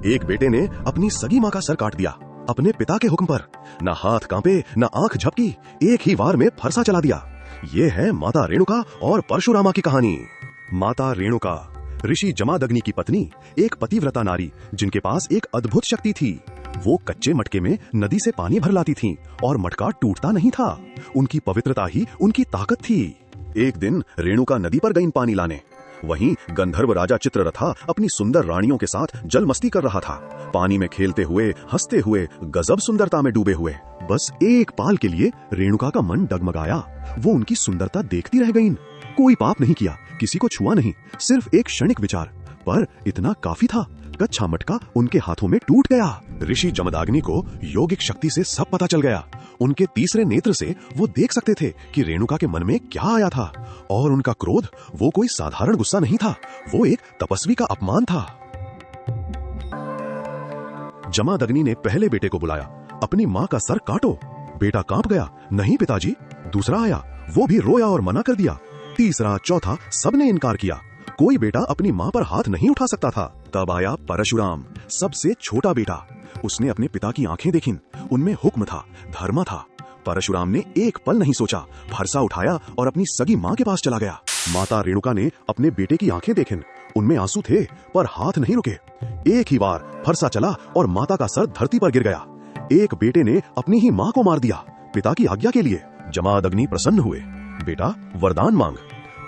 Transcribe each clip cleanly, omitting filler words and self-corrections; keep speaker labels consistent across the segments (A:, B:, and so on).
A: एक बेटे ने अपनी सगी माँ का सर काट दिया अपने पिता के हुक्म पर। न हाथ कांपे न आंख झपकी, एक ही वार में फरसा चला दिया। ये है माता रेणुका और परशुरामा की कहानी। माता रेणुका ऋषि जमादग्नि की पत्नी, एक पतिव्रता नारी जिनके पास एक अद्भुत शक्ति थी। वो कच्चे मटके में नदी से पानी भर लाती थीं और मटका टूटता नहीं था। उनकी पवित्रता ही उनकी ताकत थी। एक दिन रेणुका नदी पर गईं पानी लाने। वहीं गंधर्व राजा चित्ररथा अपनी सुंदर रानियों के साथ जल मस्ती कर रहा था, पानी में खेलते हुए, हंसते हुए, गजब सुंदरता में डूबे हुए। बस एक पाल के लिए रेणुका का मन डगमगाया। वो उनकी सुंदरता देखती रह गईं। कोई पाप नहीं किया, किसी को छुआ नहीं, सिर्फ एक क्षणिक विचार, पर इतना काफी था। कच्चा मटका उनके हाथों में टूट गया। ऋषि जमदग्नि को योगिक शक्ति से सब पता चल गया। उनके तीसरे नेत्र से वो देख सकते थे कि रेणुका के मन में क्या आया था। और उनका क्रोध वो कोई साधारण गुस्सा नहीं था, वो एक तपस्वी का अपमान था। जमदग्नि ने पहले बेटे को बुलाया, अपनी माँ का सर काटो। बेटा कांप गया, नहीं पिताजी। दूसरा आया, वो भी रोया और मना कर दिया। तीसरा, चौथा, सबने इनकार किया। कोई बेटा अपनी माँ पर हाथ नहीं उठा सकता था। तब आया परशुराम, सबसे छोटा बेटा। उसने अपने पिता की आंखें देखीं, उनमें हुक्म था, धर्म था। परशुराम ने एक पल नहीं सोचा, फरसा उठाया और अपनी सगी माँ के पास चला गया। माता रेणुका ने अपने बेटे की आंखें देखीं, उनमें आंसू थे पर हाथ नहीं रुके। एक ही बार फरसा चला और माता का सर धरती पर गिर गया। एक बेटे ने अपनी ही माँ को मार दिया, पिता की आज्ञा के लिए। जमदग्नि प्रसन्न हुए। बेटा, वरदान मांग।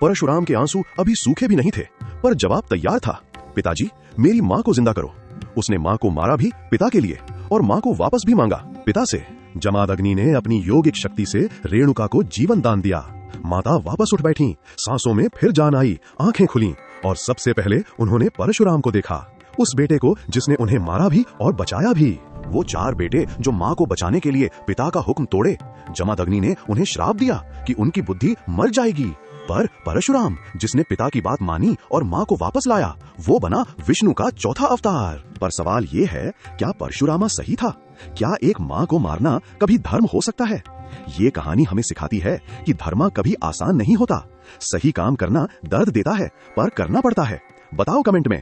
A: परशुराम के आंसू अभी सूखे भी नहीं थे, पर जवाब तैयार था। पिताजी, मेरी माँ को जिंदा करो। उसने माँ को मारा भी पिता के लिए और माँ को वापस भी मांगा पिता से। जमदग्नि ने अपनी योगिक शक्ति से रेणुका को जीवन दान दिया। माता वापस उठ बैठी, सांसों में फिर जान आई, आंखें खुली और सबसे पहले उन्होंने परशुराम को देखा, उस बेटे को जिसने उन्हें मारा भी और बचाया भी। वो 4 बेटे जो माँ को बचाने के लिए पिता का हुक्म तोड़े। जमदग्नि ने उन्हें श्राप दिया कि उनकी बुद्धि मर जाएगी। पर परशुराम, जिसने पिता की बात मानी और माँ को वापस लाया, वो बना विष्णु का चौथा अवतार। पर सवाल ये है, क्या परशुरामा सही था? क्या एक माँ को मारना कभी धर्म हो सकता है? ये कहानी हमें सिखाती है कि धर्म कभी आसान नहीं होता। सही काम करना दर्द देता है, पर करना पड़ता है। बताओ कमेंट में।